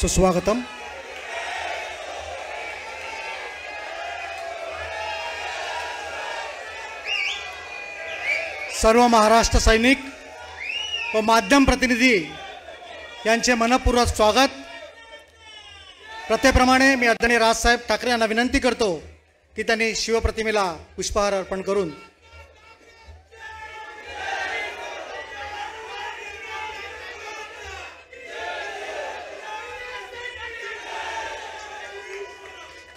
सुस्वागतम। सर्व महाराष्ट्र सैनिक व माध्यम प्रतिनिधी यांचे मनपूर्वक स्वागत। प्रथेप्रमाणे मी आदरणीय राजसाहेब ठाकरे यांना विनंती करतो की त्यांनी शिवप्रतिमेला पुष्पहार अर्पण करून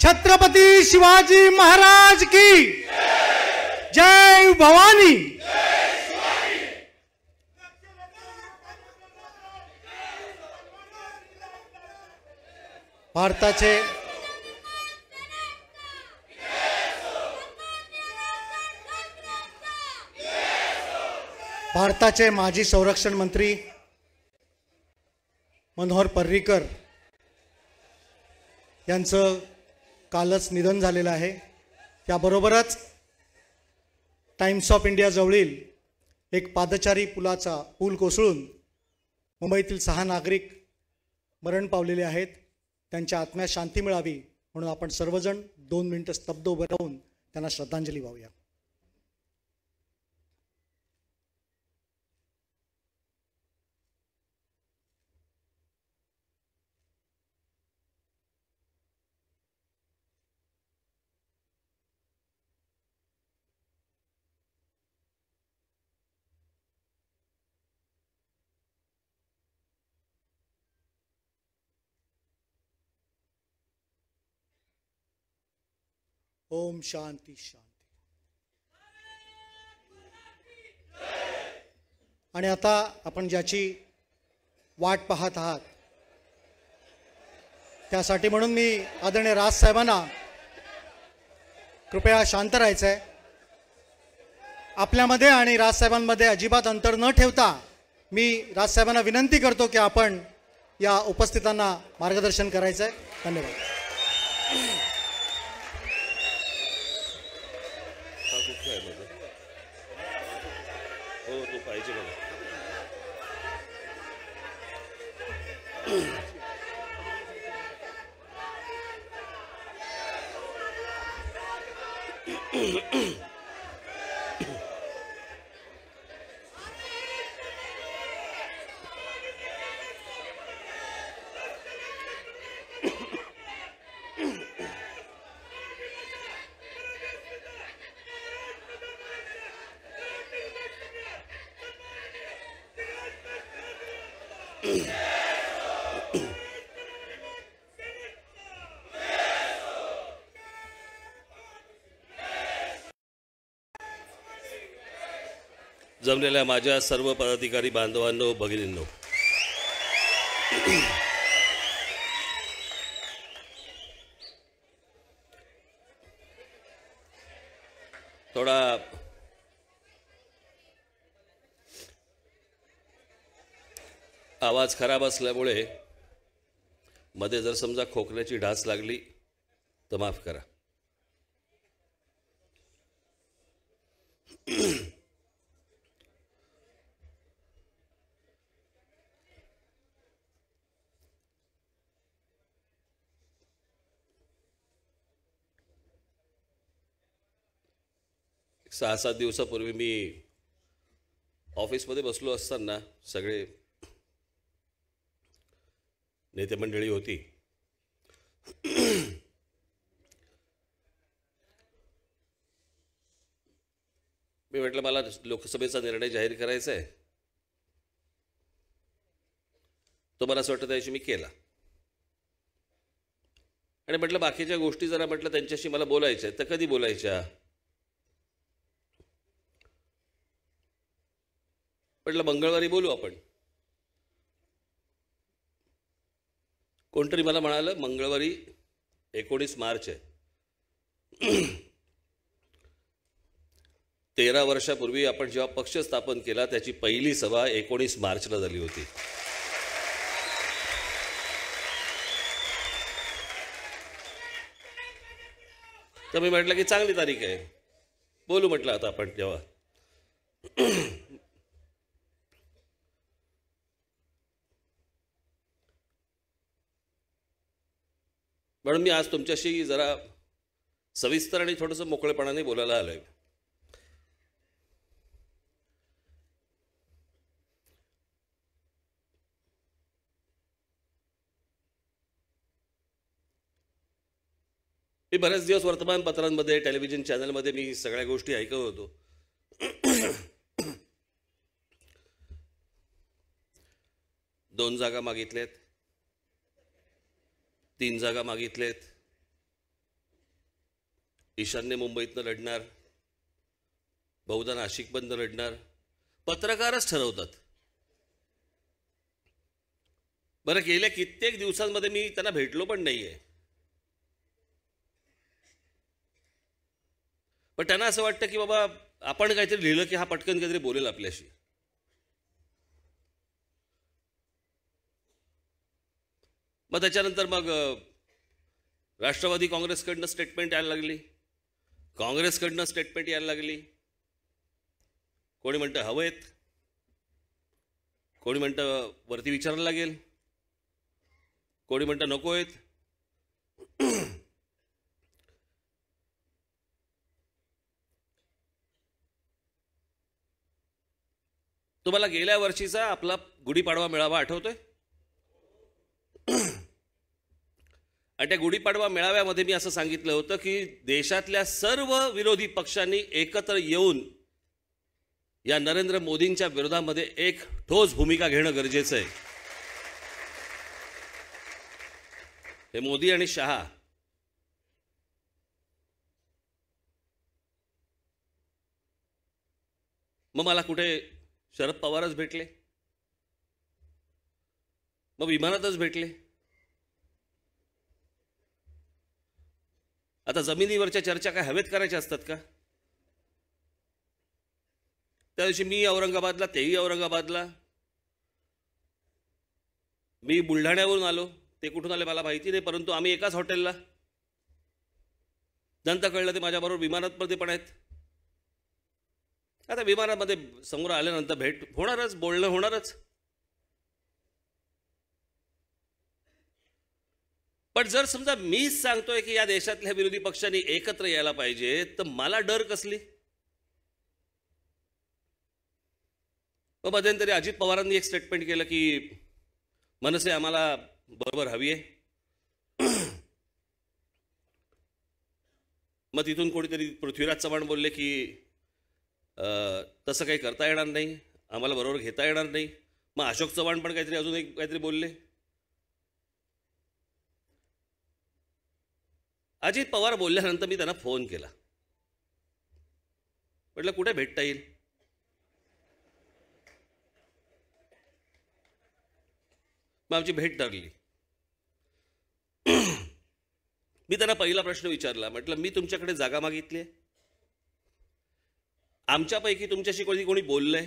छत्रपति शिवाजी महाराज की जय भवानी। भारताचे माजी संरक्षण मंत्री मनोहर पर्रिकर यांचं कालच निधन झालेलं आहे। त्याबरोबरच टाइम्स ऑफ इंडिया जवळील एक पादचारी पूल कोसळून मुंबईतील 6 नागरिक मरण पावलेले आहेत। त्यांच्या आत्म्यास शांती मिळावी म्हणून आपण सर्वजण 2 मिनिटे स्तब्ध उभे राहून त्यांना श्रद्धांजली वाहूया। ओम शांति शांति। आणि आता आपण ज्याची वाट पाहत आहात त्यासाठी म्हणून मी आदरणीय राजसाहेबांना कृपया शांत राहायचं आहे। आपल्यामध्ये आणि राजसाहेबांमध्ये अजिबात अंतर न ठेवता मी राजसाहेबांना विनंती करतो की आपण या उपस्थितांना मार्गदर्शन करायचं आहे। धन्यवाद। जमलेल्या माझ्या सर्व पदाधिकारी बांधवांनो, भगिनींनो, थोडा आवाज खराब असल्यामुळे मध्ये जर समजा खोकल्याची ढास लागली तर माफ करा। सहा 7 दिवसापूर्वी मी ऑफिसमध्ये बसलो असताना सगळे नेते मंडळी होती। मी म्हटलं मला लोकसभेचा निर्णय जाहीर करायचा आहे। तो मला असं वाटतं त्याशी मी केला आणि म्हटलं बाकीच्या गोष्टी जरा म्हटलं त्यांच्याशी मला बोलायच्या तर कधी बोलायच्या। म्हटलं मंगळवारी बोलू आपण। कोणतरी मला म्हणालं मंगळवारी 19 मार्च आहे। 13 वर्षापूर्वी आपण जेव्हा पक्ष स्थापन केला त्याची पहिली सभा 19 मार्चला झाली होती। तर मी म्हटलं की चांगली तारीख आहे, बोलू म्हटलं आता आपण तेव्हा। म्हणून मी आज तुमच्याशी जरा सविस्तर आणि थोडंसं मोकळेपणाने बोलायला आलोय. मी बरेच दिवस वर्तमानपत्रांमध्ये टेलिव्हिजन चॅनलमध्ये मी सगळ्या गोष्टी ऐकत होतो. 2 जागा मागितल्यात, 3 जागा मागितलेत, ईशान्य मुंबईतनं लढणार, बहुधा नाशिकमधनं लढणार. पत्रकारच ठरवतात. बरं, गेल्या कित्येक दिवसांमध्ये मी त्यांना भेटलो पण नाहीये, पण त्यांना असं वाटतं की बाबा आपण काहीतरी लिहिलं की हा पटकन काहीतरी बोलेल आपल्याशी. मग त्याच्यानंतर मग राष्ट्रवादी काँग्रेसकडनं स्टेटमेंट यायला लागली, काँग्रेसकडनं स्टेटमेंट यायला लागली. कोणी म्हणतं हवेत, कोणी म्हणतं वरती विचारायला लागेल, कोणी म्हणतं नको आहेत. तुम्हाला गेल्या वर्षीचा आपला गुढीपाडवा मेळावा आठवतोय? आणि त्या गुढीपाडवा मेळाव्यामध्ये मी असं सांगितलं होतं की देशातल्या सर्व विरोधी पक्षांनी एकत्र येऊन या नरेंद्र मोदींच्या विरोधामध्ये एक ठोस भूमिका घेणं गरजेचं आहे. हे मोदी आणि शहा मग मला कुठे शरद पवारच भेटले, मग विमानातच भेटले. आता जमिनीवरच्या चर्चा काय हवेत करायच्या असतात का? त्या दिवशी मी औरंगाबादला, तेही औरंगाबादला, मी बुलढाण्यावरून आलो, ते कुठून आले मला माहिती नाही, परंतु आम्ही एकाच हॉटेलला. नंतर कळलं ते माझ्याबरोबर विमानामध्ये पण आहेत. आता विमानामध्ये समोर आल्यानंतर भेट होणारच, बोलणं होणारच. पण जर समजा मीच सांगतोय की या देशातल्या विरोधी पक्षांनी एकत्र यायला पाहिजे, तर मला डर कसली? मध्यंतरी अजित पवारांनी एक स्टेटमेंट केलं की मनसे आम्हाला बरोबर हवी आहे. मग तिथून कोणीतरी पृथ्वीराज चव्हाण बोलले की तसं काही करता येणार नाही, आम्हाला बरोबर घेता येणार नाही. मग अशोक चव्हाण पण काहीतरी अजून एक काहीतरी बोलले. अजित पवार बोलल्यानंतर मी त्यांना फोन केला, म्हटलं कुठे भेटता येईल? मग आमची भेट ठरली. मी त्यांना पहिला प्रश्न विचारला, म्हटलं मी तुमच्याकडे जागा मागितली आहे, आमच्यापैकी तुमच्याशी कोणी बोललंय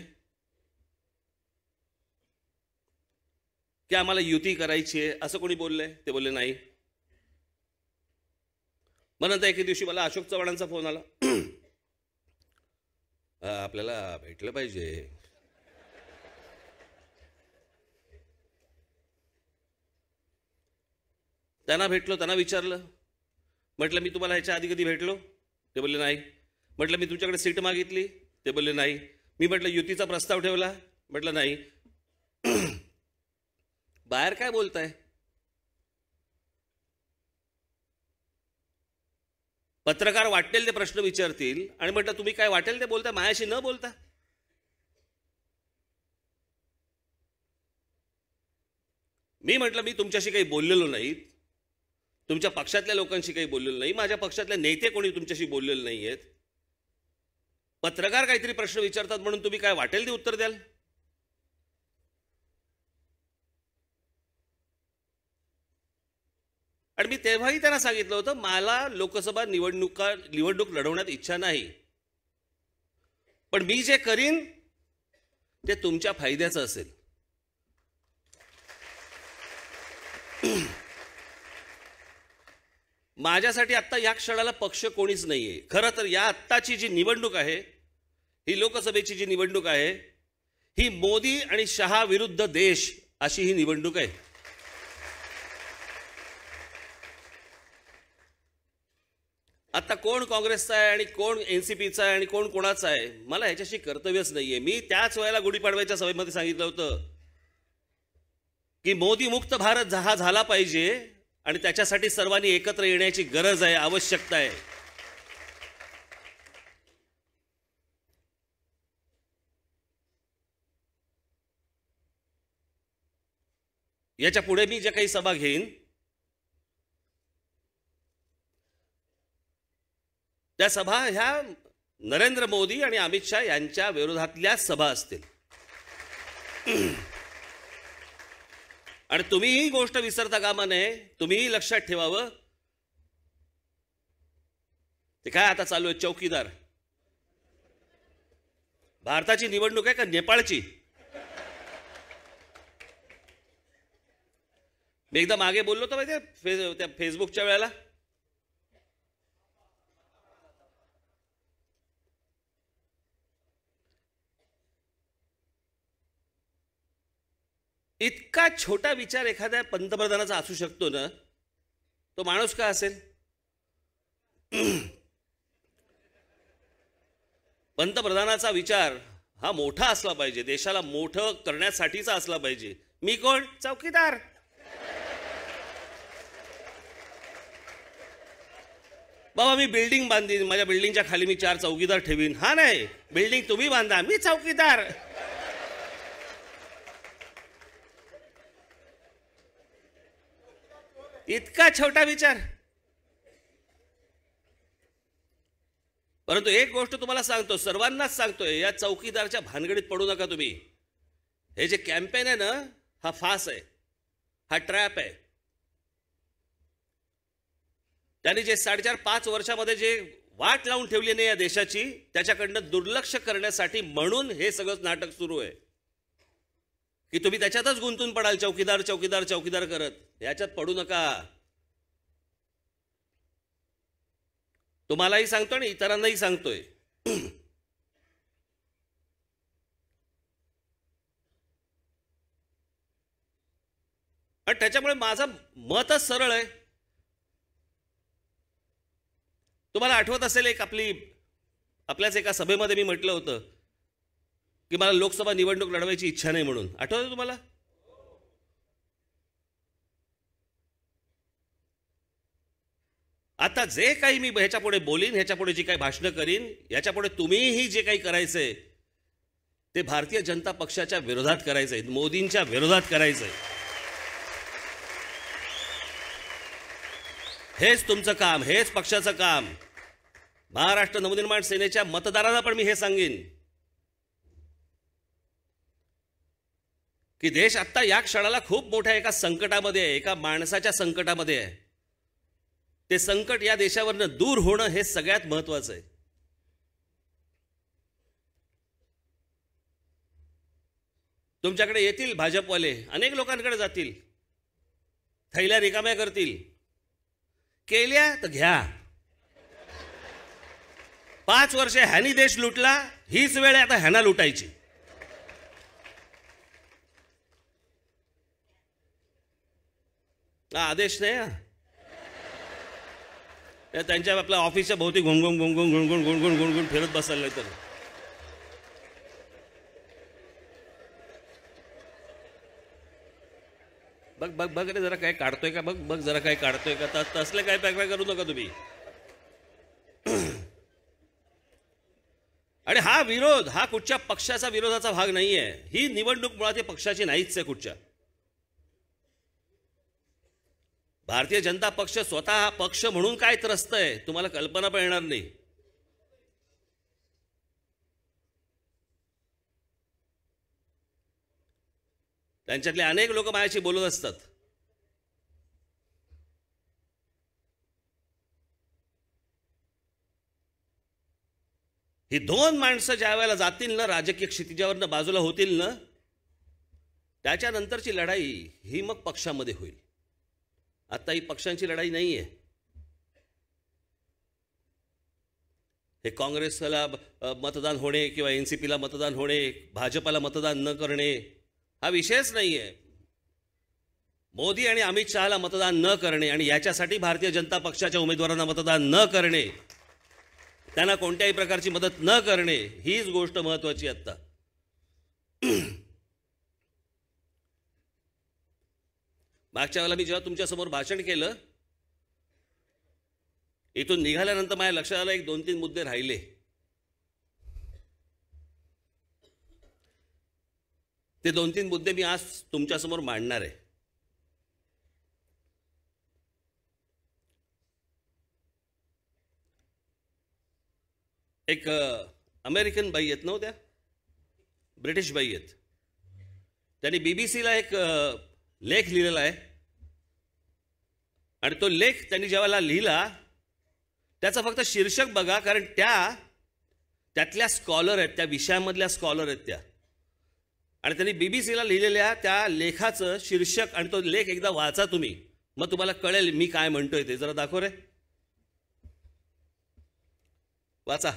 की आम्हाला युती करायची आहे असं कोणी बोललंय? ते बोलले नाही. मग नंतर एके दिवशी मला अशोक चव्हाणांचा फोन आला, आपल्याला भेटलं पाहिजे. त्यांना भेटलो, त्यांना विचारलं, म्हटलं मी तुम्हाला ह्याच्या आधी कधी भेटलो? ते बोलले नाही. म्हटलं मी तुमच्याकडे सीट मागितली? ते बोलले नाही. मी म्हटलं युतीचा प्रस्ताव ठेवला? म्हटलं नाही. बाहेर काय बोलताय? पत्रकार वाटेल ते प्रश्न विचारतील आणि म्हटलं तुम्ही काय वाटेल ते बोलता, माझ्याशी न बोलता. मी म्हटलं मी तुमच्याशी काही बोललेलो नाही, तुमच्या पक्षातल्या लोकांशी काही बोललेलो नाही, माझ्या पक्षातले नेते कोणी तुमच्याशी बोललेले नाही आहेत. पत्रकार काहीतरी प्रश्न विचारतात म्हणून तुम्ही काय वाटेल ते उत्तर द्याल? आणि मी तेव्हाही त्यांना सांगितलं होतं मला लोकसभा निवडणूक लढवण्यात इच्छा नाही, पण मी जे करीन ते तुमच्या फायद्याचं असेल. माझ्यासाठी आत्ता या क्षणाला पक्ष कोणीच नाहीये. खरं तर या आत्ताची जी निवडणूक आहे, ही लोकसभेची जी निवडणूक आहे, ही मोदी आणि शहा विरुद्ध देश अशी ही निवडणूक आहे. आता कोण काँग्रेसचा आहे आणि कोण एनसीपीचा आहे आणि कोण कोणाचा आहे मला ह्याच्याशी कर्तव्यच नाहीये. मी त्याच वेळेला गुढीपाडव्याच्या सभेमध्ये सांगितलं होतं की मोदी मुक्त भारत हा झाला पाहिजे आणि त्याच्यासाठी सर्वांनी एकत्र येण्याची गरज आहे, आवश्यकता आहे. याच्या पुढे मी ज्या काही सभा घेईन त्या सभा ह्या नरेंद्र मोदी आणि अमित शहा यांच्या विरोधातल्या सभा असतील. आणि तुम्ही ही गोष्ट विसरता कामा नये, तुम्हीही लक्षात ठेवावं. ते काय आता चालू आहे चौकीदार. भारताची निवडणूक आहे का नेपाळची? मी एकदा मागे बोललो होतो माहिती त्या फेसबुकच्या वेळेला. इतका छोटा विचार एखाद्या पंतप्रधानाचा असू शकतो ना, तो माणूस का असेल? पंतप्रधानाचा विचार हा मोठा असला पाहिजे, देशाला मोठं करण्यासाठीचा असला पाहिजे. मी कोण? चौकीदार. बाबा मी बिल्डिंग बांधीन, माझ्या बिल्डिंगच्या खाली मी 4 चौकीदार ठेवीन. हा नाही, बिल्डिंग तुम्ही बांधा, मी चौकीदार. इतका छोटा विचार. परंतु एक गोष्ट तुम्हाला सांगतो, सर्वांनाच सांगतोय, या चौकीदारच्या भानगडीत पडू नका तुम्ही. हे जे कॅम्पेन आहे ना, हा फास आहे, हा ट्रॅप आहे. त्यांनी जे 4.5-5 वर्षामध्ये जे वाट लावून ठेवली नाही या देशाची, त्याच्याकडनं दुर्लक्ष करण्यासाठी म्हणून हे सगळं नाटक सुरू आहे की तुम्ही त्याच्यातच गुंतून पडाल, चौकीदार चौकीदार चौकीदार करत. याच्यात पडू नका. तुम्हालाही सांगतो आणि इतरांनाही सांगतोय. आणि त्याच्यामुळे माझं मतच सरळ आहे. तुम्हाला आठवत असेल आपल्याच एका सभेमध्ये मी म्हटलं होतं की मला लोकसभा निवडणूक लढवायची इच्छा नाही म्हणून. आठवतं तुम्हाला? आता जे काही मी ह्याच्या पुढे बोलीन, ह्याच्या पुढे जी काही भाषणं करीन, याच्या पुढे तुम्हीही जे काही करायचंय ते भारतीय जनता पक्षाच्या विरोधात करायचंय, मोदींच्या विरोधात करायचंय. हेच तुमचं काम, हेच पक्षाचं काम. महाराष्ट्र नवनिर्माण सेनेच्या मतदारांना पण मी हे सांगेन की देश आता या क्षणाला खूप मोठ्या एका संकटामध्ये आहे, एका माणसाच्या संकटामध्ये आहे. ते संकट या देशावरनं दूर होणं हे सगळ्यात महत्वाचं आहे. तुमच्याकडे येतील भाजपवाले, अनेक लोकांकडे जातील, थैल्या रिकाम्या करतील. केल्या तर घ्या. 5 वर्षे ह्यानी देश लुटला, हीच वेळ आहे आता ह्याना लुटायची. आदेश नाही. त्यांच्या आपल्या ऑफिसच्या भोवती घुंगुण घुंगुण घुंगुण घुंगुण घुंगुण फिरत बसायला तर बघ बघ बघ रे, जरा काय काढतोय का बघ बघ, जरा काय काढतोय का. तसले काय पॅक करू नका तुम्ही. आणि हा विरोध हा कुठच्या पक्षाचा विरोधाचा भाग नाहीये. ही निवडणूक मुळात पक्षाची नाहीच आहे कुठच्या. भारतीय जनता पक्ष स्वतः हा पक्ष म्हणून काय त्रस्तय तुम्हाला कल्पना पण येणार नाही. त्यांच्यातले अनेक लोक माझ्याशी बोलत असतात. ही 2 माणसं ज्या वेळेला जातील ना, राजकीय क्षितिजावरनं बाजूला होतील ना, त्याच्यानंतरची लढाई ही मग पक्षामध्ये होईल. आता ही पक्षांची लढाई नाहीये. हे काँग्रेसला मतदान होणे किंवा एनसीपीला मतदान होणे, भाजपला मतदान न करणे हा विषयच नाहीये. मोदी आणि अमित शहाला मतदान न करणे आणि याच्यासाठी भारतीय जनता पक्षाच्या उमेदवारांना मतदान न करणे त्यांना कोणत्याही प्रकारची मदत न करणे हीच गोष्ट महत्त्वाची आता. मागच्या वेळेला मी जेव्हा तुमच्यासमोर भाषण केलं, इथून निघाल्यानंतर माझ्या लक्षात आलं एक 2-3 मुद्दे राहिले. ते 2-3 मुद्दे मी आज तुमच्यासमोर मांडणार आहे. एक अमेरिकन बाई आहेत ना, त्या ब्रिटिश बाई आहेत. त्यांनी बीबीसीला एक लेख लिहिलेला आहे आणि तो लेख त्यांनी जेव्हा लिहिला त्याचा फक्त शीर्षक बघा, कारण त्यातल्या स्कॉलर आहेत, त्या विषयामधल्या स्कॉलर आहेत त्या. आणि त्यांनी बीबीसीला लिहिलेल्या त्या लेखाचं शीर्षक आणि तो लेख एकदा वाचा तुम्ही, मग तुम्हाला कळेल मी काय म्हणतोय ते. जरा दाखव रे, वाचा.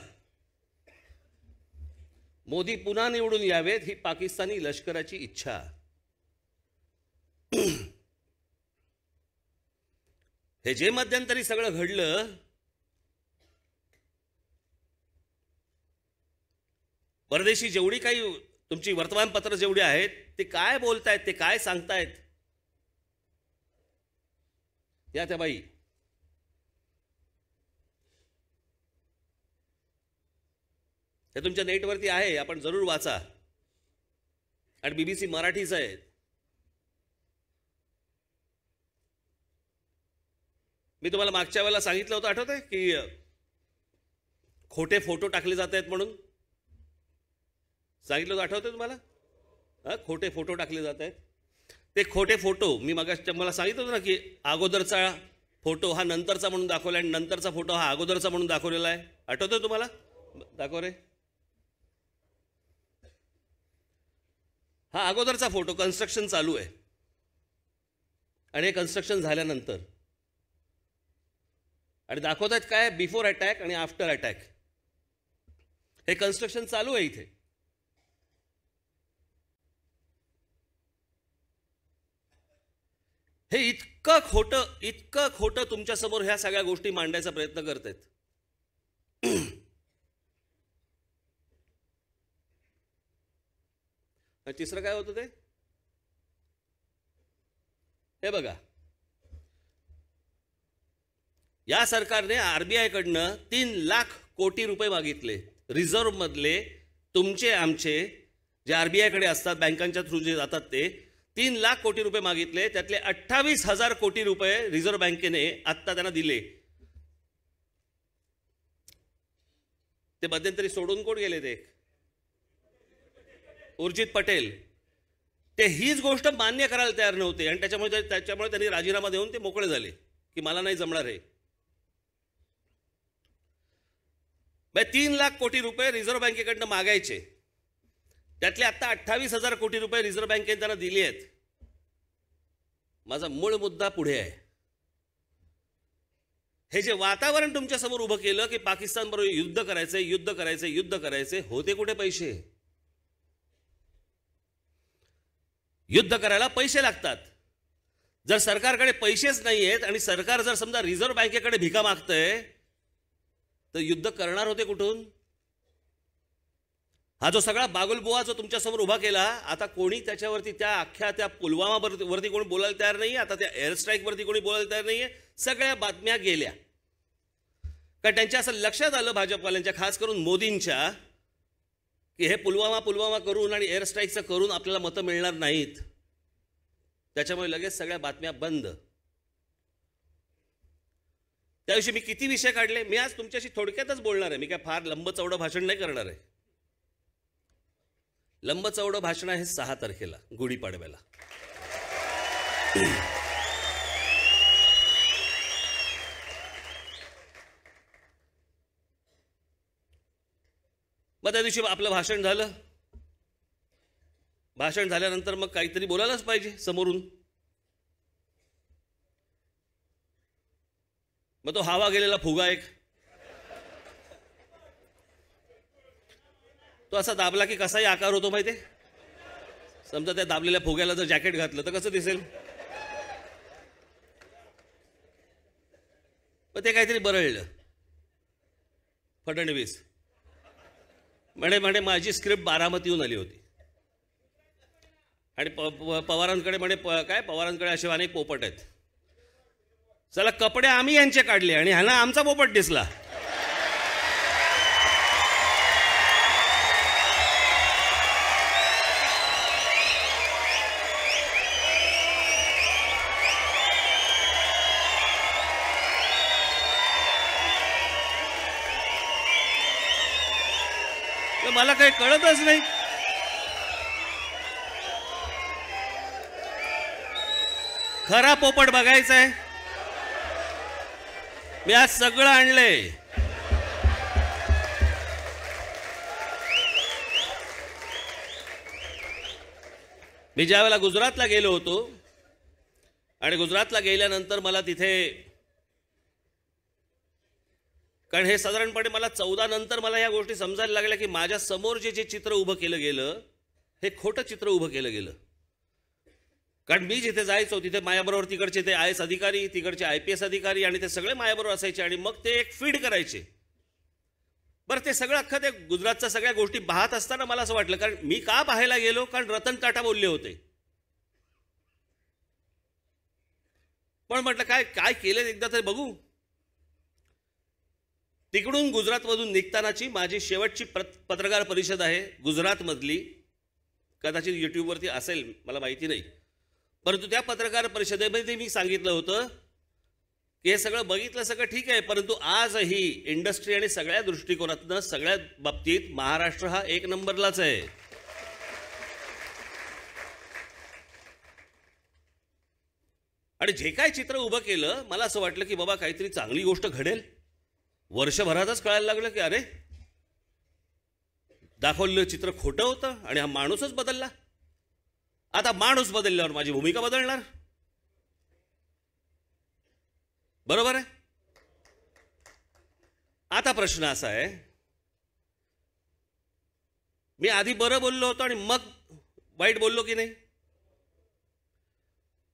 मोदी पुन्हा निवडून यावेत ही पाकिस्तानी लष्कराची इच्छा. हे जे मध्यंतरी सगळं घडलं, परदेशी जेवढी काही तुमची वर्तमानपत्र जेवढी आहेत ते काय बोलतायत, ते काय सांगतायत. या त्या बाई, हे तुमच्या नेटवरती आहे, आपण जरूर वाचा. आणि बीबीसी मराठीच आहे. मी तुम्हाला मागच्या वेळेला सांगितलं होतं, आठवतंय की खोटे फोटो टाकले जात आहेत म्हणून सांगितलं होतं, आठवतंय तुम्हाला? खोटे फोटो टाकले जात आहेत. ते खोटे फोटो मी मला सांगितलं होतं ना की अगोदरचा फोटो हा नंतरचा म्हणून दाखवला आणि नंतरचा फोटो हा अगोदरचा म्हणून दाखवलेला आहे. आठवतोय तुम्हाला? दाखव रे. हा अगोदरचा फोटो, कन्स्ट्रक्शन चालू आहे आणि हे कन्स्ट्रक्शन झाल्यानंतर. आणि दाखवत आहेत काय, बिफोर अटॅक आणि आफ्टर अटॅक. हे कन्स्ट्रक्शन चालू आहे इथे. हे इतकं खोटं तुमच्यासमोर ह्या सगळ्या गोष्टी मांडायचा प्रयत्न करतायत. तिसरं काय होतं ते, हे बघा. या सरकारने आरबीआय कडनं 3 लाख कोटी रुपये मागितले. रिझर्व्ह मधले तुमचे आमचे जे आरबीआय कडे असतात, बँकांच्या थ्रू जे जातात, ते 3 लाख कोटी रुपये मागितले. त्यातले 28,000 कोटी रुपये रिझर्व्ह बँकेने आत्ता त्यांना दिले. ते मध्यंतरी सोडून कोण गेले? ते उर्जित पटेल. ते हीच गोष्ट मान्य करायला तयार नव्हते आणि त्याच्यामुळे त्यांनी राजीनामा देऊन ते मोकळे झाले की मला नाही जमणार हे. 3 लाख कोटी रुपये रिझर्व्ह बँकेकडनं मागायचे, त्यातले आता 28,000 कोटी रुपये रिझर्व्ह बँकेने त्यांना दिली आहेत. माझा मूळ मुद्दा पुढे आहे. हे जे वातावरण तुमच्या समोर उभं केलं की पाकिस्तान बरोबर युद्ध करायचे, होते कुठे पैसे? युद्ध करायला पैसे लागतात. जर सरकारकडे पैसेच नाही आहेत आणि सरकार जर समजा रिझर्व्ह बँकेकडे भिका मागतंय, तर युद्ध करणार होते कुठून? हा जो सगळा बागुलबुवा जो तुमच्या समोर उभा केला, आता कोणी त्याच्यावरती त्या पुलवामा वरती कोणी बोलायला तयार नाही. आता त्या एअर स्ट्राईक वरती कोणी बोलायला तयार नाहीये. सगळ्या बातम्या गेल्या. कारण त्यांच्या असं लक्षात आलं, भाजपवाल्यांच्या, खास करून मोदींच्या, की हे पुलवामा करून आणि एअर स्ट्राईकचं करून आपल्याला मतं मिळणार नाहीत. त्याच्यामुळे लगेच सगळ्या बातम्या बंद. त्याविषयी मी किती विषय काढले. मी आज तुमच्याशी थोडक्यातच बोलणार आहे. मी काय फार लंबचौडं भाषण नाही करणार आहे. लंबचौडं भाषण आहे 6 तारखेला, गुढीपाडव्याला. मग त्या दिवशी आपलं भाषण झालं. भाषण झाल्यानंतर मग काहीतरी बोलायलाच पाहिजे समोरून. मग तो हवा गेलेला फुगा एक, तो असा दाबला की कसाही आकार होतो माहिती आहे. समजा त्या दाबलेल्या फुग्याला जर जॅकेट घातलं तर कसं दिसेल? मग ते काहीतरी बरळलं. फडणवीस म्हणे माझी स्क्रिप्ट बारामतीहून आली होती आणि पवारांकडे काय पवारांकडे असे अनेक पोपट आहेत. चला कपडे आम्ही यांचे काढले आणि ह्यांना आमचा पोपट दिसला. मला काही कळतच नाही. खरा पोपट बघायचा आहे. मी आज सगळं आणलंय. मी ज्या वेळेला गुजरातला गेलो होतो आणि गुजरातला गेल्यानंतर मला तिथे, कारण हे साधारणपणे मला 14 नंतर मला या गोष्टी समजायला लागल्या की माझ्या समोर जे चित्र उभं केलं गेलं हे खोटं चित्र उभं केलं गेलं. कारण मी जिथे जायचो तिथे माझ्याबरोबर तिकडचे ते IAS अधिकारी, तिकडचे IPS अधिकारी आणि ते सगळे माझ्याबरोबर असायचे आणि मग ते एक फीड करायचे. बरं, ते सगळं अख्खं ते गुजरातच्या सगळ्या गोष्टी पाहत असताना मला असं वाटलं, कारण मी का पाहायला गेलो, कारण रतन टाटा बोलले होते. पण म्हटलं काय काय केलं एकदा तरी बघू. तिकडून गुजरातमधून निघतानाची माझी शेवटची पत्रकार परिषद आहे गुजरातमधली. कदाचित यूट्यूबवरती असेल, मला माहिती नाही. परंतु त्या पत्रकार परिषदेमध्ये मी सांगितलं होतं की हे सगळं बघितलं, सगळं ठीक आहे, परंतु आजही इंडस्ट्री आणि सगळ्या दृष्टिकोनातनं सगळ्या बाबतीत महाराष्ट्र हा 1 नंबरलाच आहे. आणि जे काय चित्र उभं केलं मला असं वाटलं की बाबा काहीतरी चांगली गोष्ट घडेल. वर्षभरातच कळायला लागलं की अरे दाखवलेलं चित्र खोटं होतं आणि हा माणूसच बदलला. आता माणूस बदलल्यावर माझी भूमिका बदलणार, बरोबर आहे. आता प्रश्न असा आहे, मी आधी बरं बोललो होतो आणि मग वाईट बोललो की नाही.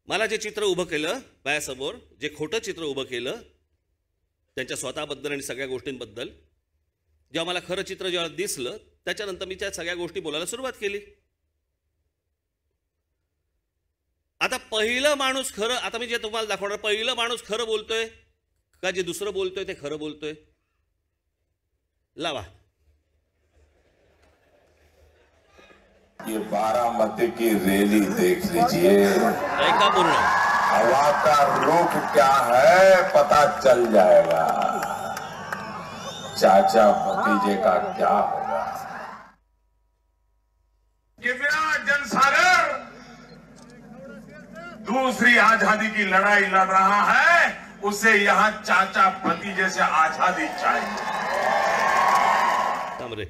मला जे चित्र उभं केलं माझ्यासमोर, जे खोटं चित्र उभं केलं त्यांच्या स्वतःबद्दल आणि सगळ्या गोष्टींबद्दल, जेव्हा मला खरं चित्र जेव्हा दिसलं त्याच्यानंतर मी त्या सगळ्या गोष्टी बोलायला सुरुवात केली. आता पहिलं माणूस खरं, आता मी जे तुम्हाला दाखवणार, पहिलं माणूस खरं बोलतोय का जे दुसरं बोलतोय ते खरं बोलतोय. लावा. ये बारामती की रैली देख लीजिए, ऐका पूर्ण. हवा का रुख क्या है पता चल जाएगा. चाचा भतीजे का क्या होगा. ये मेरा जनसागर दूसरी आजादी की लड़ाई लड़ रहा है, उसे यहाँ चाचा भतीजे से आजादी चाहिए. रे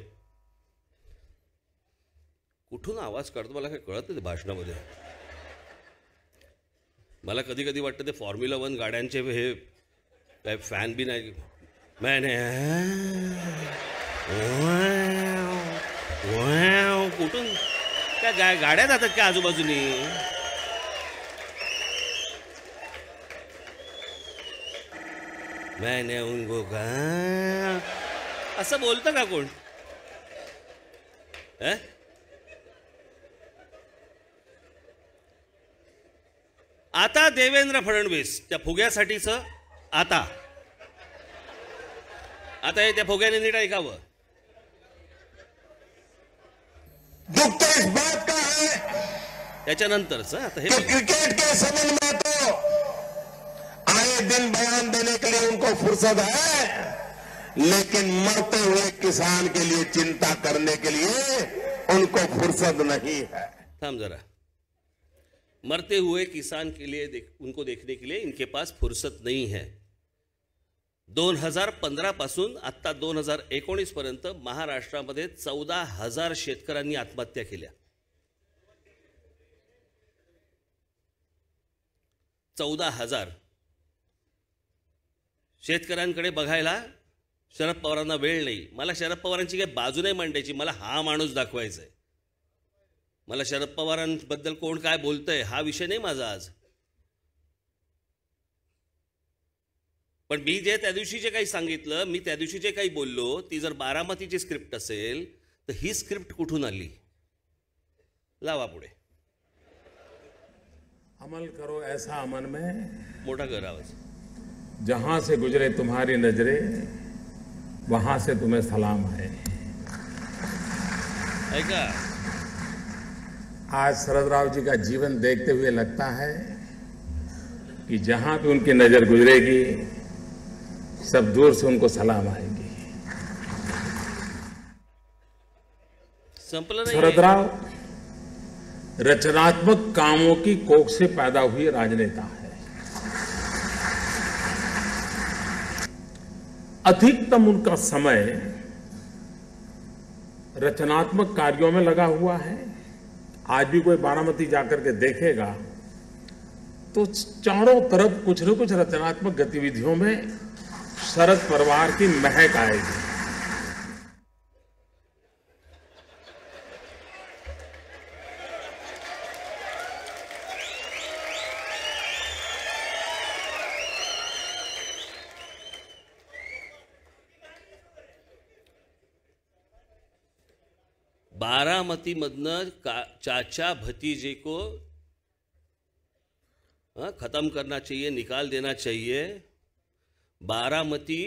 कुठून आवाज काढतो मला काय कळत नाही भाषणामध्ये. मला कधी कधी वाटतं ते फॉर्म्युला 1 गाड्यांचे हे काय फॅन बी नाही. मैंने कुठून काय गाड्या जातात का आजूबाजूनी. मैंने उनको असं बोलतं का कोण. आता देवेंद्र फडणवीस त्या फुग्यासाठीच आता हे त्या फुग्याने नीट ऐकावं. दुख तो इस बात का है त्याच्यानंतरच आता हे क्रिकेट के संबंध में तो आए दिन बयान देने के लिए उनको फुर्सत है, लेकिन मरते हुए किसान के लिए चिंता करने के लिए उनको फुर्सत नहीं है. थांब जरा. मरते हुए किसान के लिए उनको देखने के लिए इनके पास फुर्सत नहीं है. 2015 पासून आता 2019 पर्यंत महाराष्ट्रामध्ये 14,000 शेतकऱ्यांनी आत्महत्या केल्या. 14,000 शेतकऱ्यांकडे बघायला शरद पवारांना वेळ नाही. मला शरद पवारांची काही बाजू नाही मांडायची, मला हा माणूस दाखवायचा आहे. मला शरद पवारांबद्दल कोण काय बोलतंय हा विषय नाही माझा आज. पण मी जे त्या दिवशी जे काही सांगितलं, मी त्या दिवशी जे काही बोललो, ती जर बारामतीची स्क्रिप्ट असेल तर ही स्क्रिप्ट कुठून आली? लावा पुढे. अमल करो ऐसा अमन में, मोठा कर आवाज. जहां से गुजरे तुम्हारी नजरें वहां से तुम्हें सलाम है. ऐका, आज शरद राव जी का जीवन देखते हुए लगता है कि जहां भी उनकी नजर गुजरेगी सब दूर से उनको सलाम आएगी. संपलं शरद नाही. राव रचनात्मक कामों की कोख से पैदा हुए राजनेता है. अधिकतम उनका समय रचनात्मक कार्यों में लगा हुआ है. आज भी कोई बारामती जाकर के देखेगा तो चारों तरफ कुछ न कुछ रचनात्मक गतिविधियों में शरद परिवार की महक आएगी. बारामती मधनं चाचा भतीजे को खत्म करना चाहिए, निकाल देना चाहिए. बारामती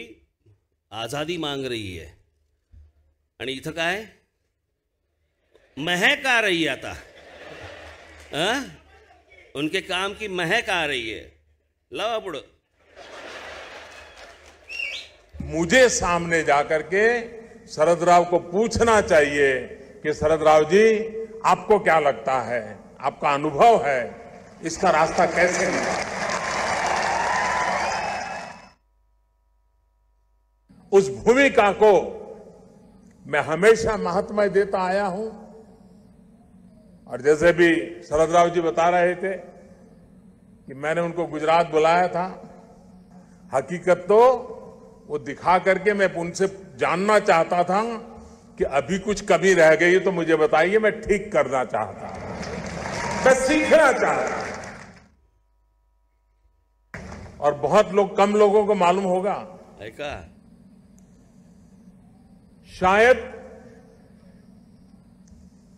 आजादी मांग रही है आणि इथं काय महक आ रही है. आता उनके काम की महक आ रही है. लावा पुढं. मुझे सामने जाकर के शरद राव को पूछना चाहिए कि शरद राव जी आपको क्या लगता है, आपका अनुभव है, इसका रास्ता कैसे मिला. उस भूमिका को मैं हमेशा महत्व देता आया हूं. और जैसे भी शरद राव जी बता रहे थे कि मैंने उनको गुजरात बुलाया था, हकीकत तो वो दिखा करके मैं उनसे जानना चाहता था कि अभी कुछ कमी रह गई तो मुझे बताइए, मैं ठीक करना चाहता हूं, मैं सीखना चाहता हूं. और बहुत कम लोगों को मालूम होगा, ऐका, शायद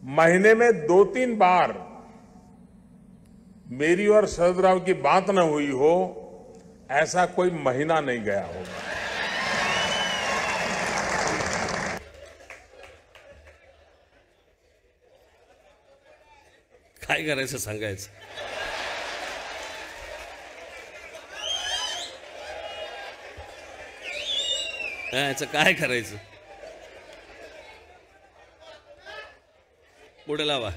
महीने में 2-3 बार मेरी और शरद राव की बात न हुई हो, ऐसा कोई महीना नहीं गया होगा. काय करायचं सांगायचं. याचं काय करायचं. पुढे लावा.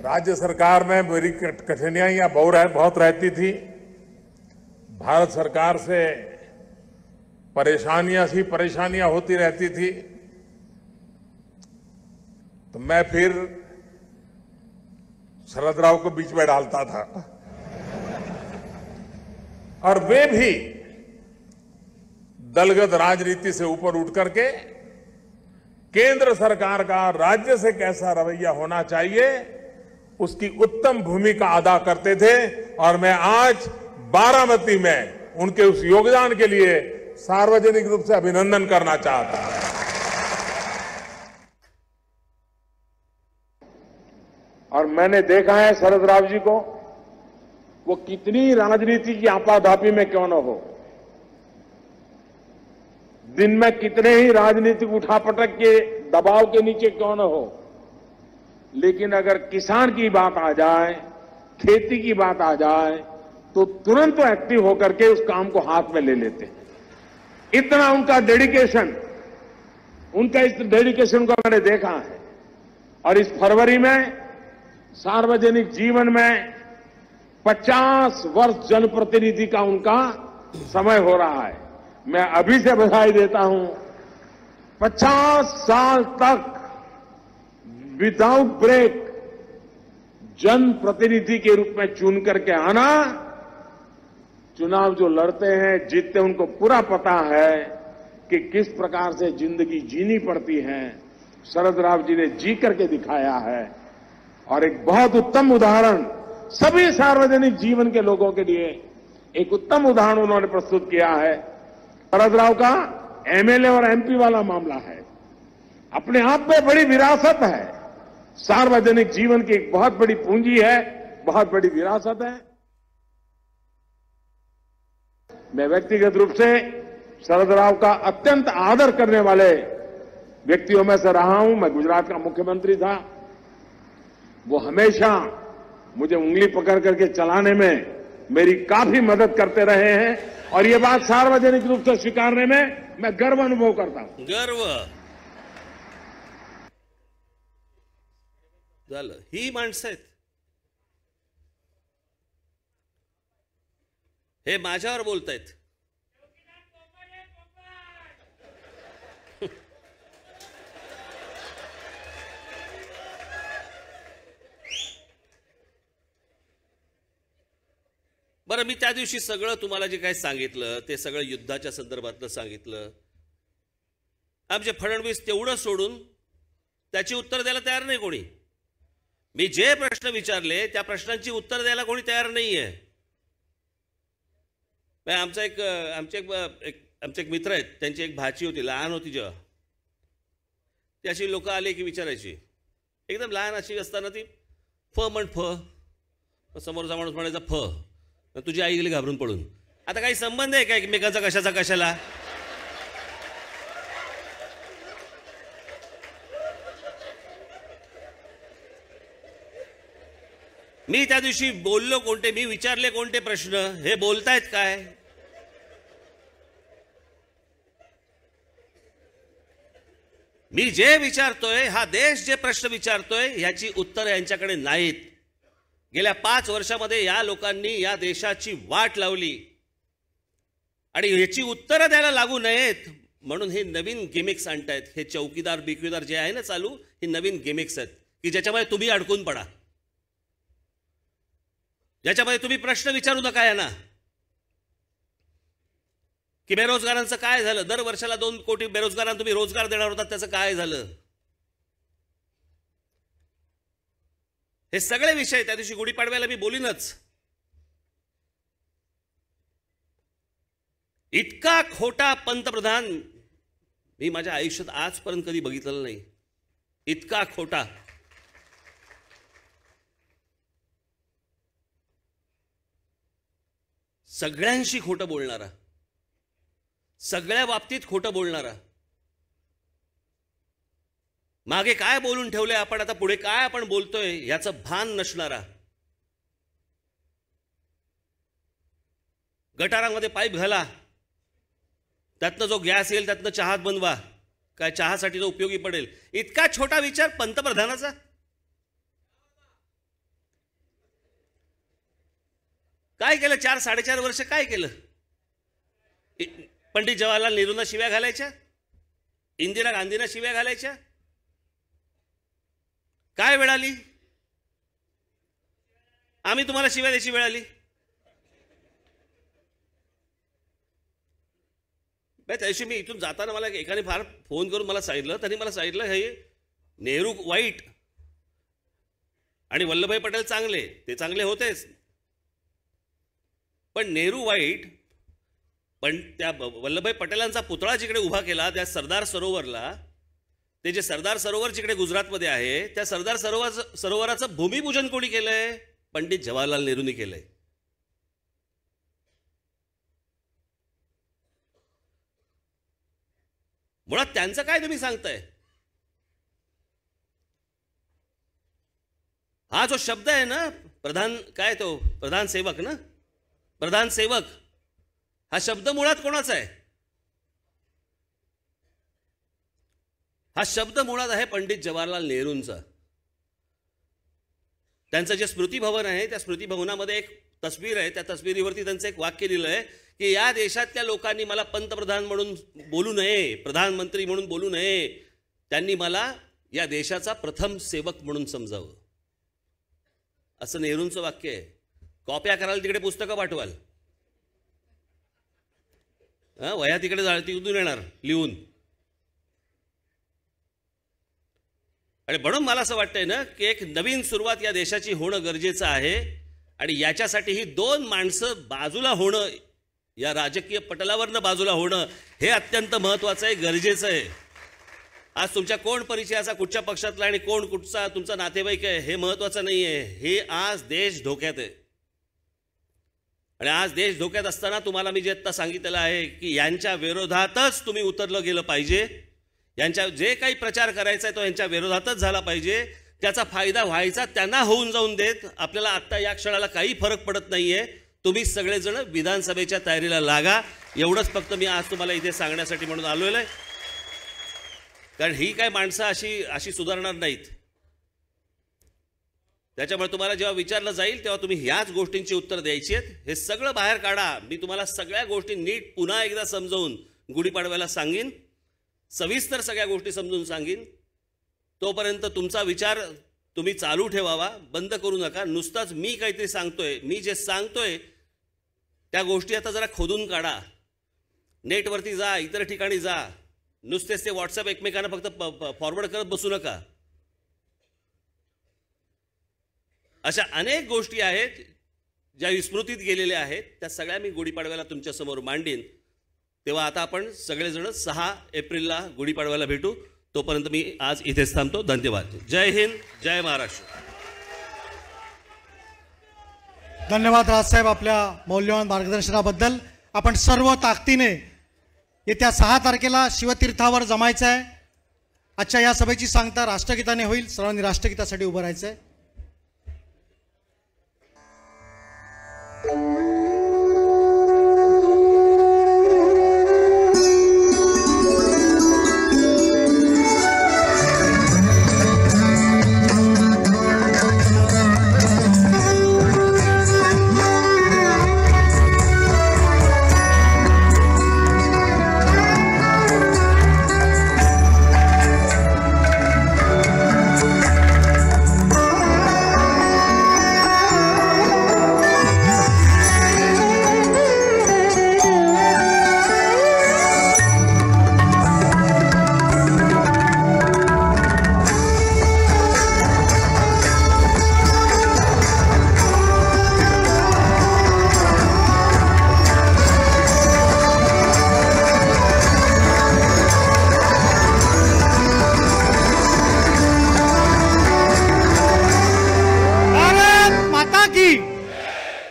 राज्य सरकार में मेरी कठिनाइयां बहुत रहती थी. भारत सरकार से परेशानियां होती रहती थी. तो मैं फिर शरद राव को बीच में डालता था और वे भी दलगत राजनीति से ऊपर उठ करके केंद्र सरकार का राज्य से कैसा रवैया होना चाहिए उसकी उत्तम भूमिका अदा करते थे. और मैं आज बारामती में उनके उस योगदान के लिए सार्वजनिक रूप से अभिनंदन करना चाहता हूं. और मैंने देखा है शरद राव जी को, वो कितनी राजनीति की आपाधापी में क्यों न हो, दिन में कितने ही राजनीतिक उठापटक के दबाव के नीचे क्यों न हो, लेकिन अगर किसान की बात आ जाए, खेती की बात आ जाए, तो तुरंत एक्टिव होकर के उस काम को हाथ में ले लेते हैं. इतना उनका डेडिकेशन, उनका इस डेडिकेशन को मैंने देखा है. और इस फरवरी में सार्वजनिक जीवन में 50 वर्ष जनप्रतिनिधि का उनका समय हो रहा है. मैं अभी से बधाई देता हूं. 50 साल तक विदाउट ब्रेक जनप्रतिनिधि के रूप में चुन करके आना, चुनाव जो लड़ते हैं, जीतते, उनको पूरा पता है कि किस प्रकार से जिंदगी जीनी पड़ती है. शरद राव जी ने जी करके दिखाया है. और एक बहुत उत्तम उदाहरण सभी सार्वजनिक जीवन के लोगों के लिए एक उत्तम उदाहरण उन्होंने प्रस्तुत किया है। शरद राव का एमएलए और एमपी वाला मामला है, अपने आप में बड़ी विरासत है, सार्वजनिक जीवन की एक बहुत बड़ी पूंजी है, बहुत बड़ी विरासत है। मैं व्यक्तिगत रूप से शरद राव का अत्यंत आदर करने वाले व्यक्तियों में से रहा हूं। मैं गुजरात का मुख्यमंत्री था, वो हमेशा मुझे उंगली पकड़ करके चलाने में मेरी काफी मदद करते रहे हैं और ये बात सार्वजनिक रूप से स्वीकारने में मैं गर्व अनुभव करता हूं। गर्व झालं, ही माणसं आहेत, हे माझ्यावर बोलतायत. बरं, मी त्या दिवशी सगळं तुम्हाला जे काही सांगितलं ते सगळं युद्धाच्या संदर्भातलं सांगितलं. आमचे फडणवीस तेवढं सोडून त्याची उत्तर द्यायला तयार नाही कोणी. मी जे प्रश्न विचारले त्या प्रश्नांची उत्तर द्यायला कोणी तयार नाहीये. आमचे एक मित्र आहेत, त्यांची एक भाची होती, लहान होती जेव्हा, ती अशी लोक आले की विचारायची, एकदम लहान अशी असताना ती फ म्हण फ, समोरचा माणूस म्हणायचा फ, तुझी आई गेली घाबरून पडून. आता काही संबंध आहे का एकमेकांचा कशाचा कशाला? मी त्या दिवशी बोललो कोणते, मी विचारले कोणते प्रश्न, हे बोलतायत काय? मी जे विचारतोय, हा देश जे प्रश्न विचारतोय, याची उत्तर यांच्याकडे नाहीत. गेल्या 5 वर्षामध्ये या लोकांनी या देशाची वाट लावली आणि याची उत्तरं द्यायला लागू नयेत म्हणून हे नवीन गिमिक्स आणतायत. हे चौकीदार बिकवीदार जे आहे ना चालू, हे नवीन गिमिक्स आहेत की ज्याच्यामध्ये तुम्ही अडकून पडा, ज्याच्यामध्ये तुम्ही प्रश्न विचारू नका यांना की बेरोजगारांचं काय झालं, दर वर्षाला 2 कोटी बेरोजगारांना तुम्ही रोजगार देणार होता, त्याचं काय झालं. हे सगळे विषय त्या दिवशी गुढीपाडव्याला मी बोलीनच. इतका खोटा पंतप्रधान मी माझ्या आयुष्यात आजपर्यंत कधी बघितलेला नाही. इतका खोटा. सगळ्यांशी खोटं बोलणारा, सगळ्या बाबतीत खोटं बोलणारा, मागे काय बोलून ठेवले आपण, आता पुढे काय आपण बोलतोय याचं भान नसणारा, गटारांमध्ये पाईप घाला, त्यातनं जो गॅस येईल त्यातनं चहात बनवा, काय चहासाठी तो उपयोगी पडेल, इतका छोटा विचार पंतप्रधानाचा. काय केलं 4-4.5 वर्ष? काय केलं? पंडित जवाहरलाल नेहरूंना शिव्या घालायच्या, इंदिरा गांधींना शिव्या घालायच्या. काय वेळ आली? आम्ही तुम्हाला शिव्या द्यायची वेळ आली. त्या दिवशी मी इथून जाताना मला एकाने फार फोन करून मला सांगितलं, त्यांनी मला सांगितलं हे नेहरू वाईट आणि वल्लभभाई पटेल चांगले. ते चांगले होतेच, पण नेहरू वाईट. पण त्या वल्लभभाई पटेलांचा पुतळा जिकडे उभा केला त्या सरदार सरोवरला, ते जे सरदार सरोवर जिकडे गुजरातमध्ये आहे, त्या सरदार सरोवराचं भूमिपूजन कोणी केलंय? पंडित जवाहरलाल नेहरूंनी केलंय. मुळात त्यांचं काय तुम्ही सांगताय? हा जो शब्द आहे ना प्रधान, काय तो प्रधान सेवक ना, प्रधान सेवक, हा शब्द मुळात कोणाचा आहे? हा शब्द मुळात आहे पंडित जवाहरलाल नेहरूंचा. त्यांचं जे स्मृती भवन आहे त्या स्मृती भवनामध्ये एक तस्वीर आहे, त्या तस्वीरीवरती त्यांचं एक वाक्य लिहिलं आहे की या देशातल्या लोकांनी मला पंतप्रधान म्हणून बोलू नये, प्रधानमंत्री म्हणून बोलू नये, त्यांनी मला या देशाचा प्रथम सेवक म्हणून समजावं. असं नेहरूंचं वाक्य आहे. कॉप्या कराल तिकडे पुस्तकं पाठवाल, वह्या तिकडे तिकडून येणार लिहून. आणि म्हणून मला असं वाटतंय ना की एक नवीन सुरुवात या देशाची होणं गरजेचं आहे आणि याच्यासाठी ही दोन माणसं बाजूला होणं, या राजकीय पटलावरनं बाजूला होणं हे अत्यंत महत्त्वाचं आहे, गरजेचं आहे. आज तुमच्या कोण परिचयाचा, कुठच्या पक्षातला आणि कोण कुठचा तुमचा नातेवाईक आहे हे महत्त्वाचं नाही आहे. हे आज देश धोक्यात आहे आणि आज देश धोक्यात असताना तुम्हाला मी जे आत्ता सांगितलेलं आहे की यांच्या विरोधातच तुम्ही उतरलं गेलं पाहिजे. यांच्या जे काही प्रचार करायचा आहे तो यांच्या विरोधातच झाला पाहिजे. त्याचा फायदा व्हायचा त्यांना होऊन जाऊन देत. आपल्याला आत्ता या क्षणाला काही फरक पडत नाही आहे. तुम्ही सगळेजण विधानसभेच्या तयारीला लागा, एवढंच फक्त मी आज तुम्हाला इथे सांगण्यासाठी म्हणून आलेलो आहे. कारण ही काय माणसं अशी सुधारणार नाहीत. त्याच्यामुळे तुम्हाला जेव्हा विचारलं जाईल तेव्हा तुम्ही ह्याच गोष्टींची उत्तर द्यायची आहेत. हे सगळं बाहेर काढा. मी तुम्हाला सगळ्या गोष्टी नीट पुन्हा एकदा समजावून गुढीपाडव्याला सांगीन, सविस्तर सगळ्या गोष्टी समजून सांगीन. तोपर्यंत तुमचा विचार तुम्ही चालू ठेवावा, बंद करू नका. नुसताच मी काहीतरी सांगतोय, मी जे सांगतोय त्या गोष्टी आता जरा खोदून काढा. नेटवरती जा, इतर ठिकाणी जा. नुसतेच ते व्हॉट्सअप एकमेकांना फक्त फॉरवर्ड करत बसू नका. अशा अनेक गोष्टी आहेत ज्या विस्मृतीत गेलेल्या आहेत, त्या सगळ्या मी गुढीपाडव्याला तुमच्यासमोर मांडीन. तेव्हा आता आपण सगळेजण 6 एप्रिलला गुढीपाडव्याला भेटू. तोपर्यंत मी आज इथेच थांबतो. धन्यवाद. जय हिंद, जय महाराष्ट्र. धन्यवाद राजसाहेब आपल्या मौल्यवान मार्गदर्शनाबद्दल. आपण सर्व ताकदीने येत्या 6 तारखेला शिवतीर्थावर जमायचं आहे. आजच्या या सभेची सांगता राष्ट्रगीताने होईल. सर्वांनी राष्ट्रगीतासाठी उभं राहायचं आहे.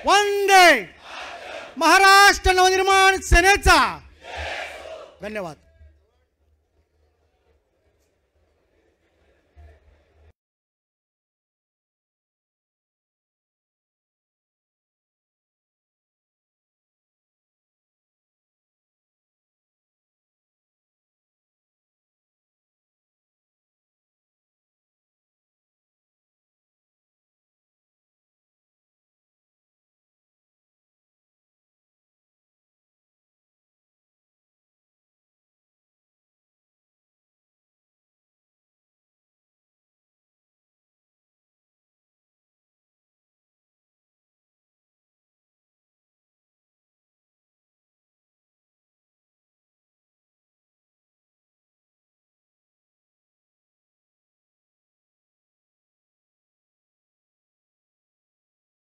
वंदे महाराष्ट्र नवनिर्माण सेनेचा धन्यवाद.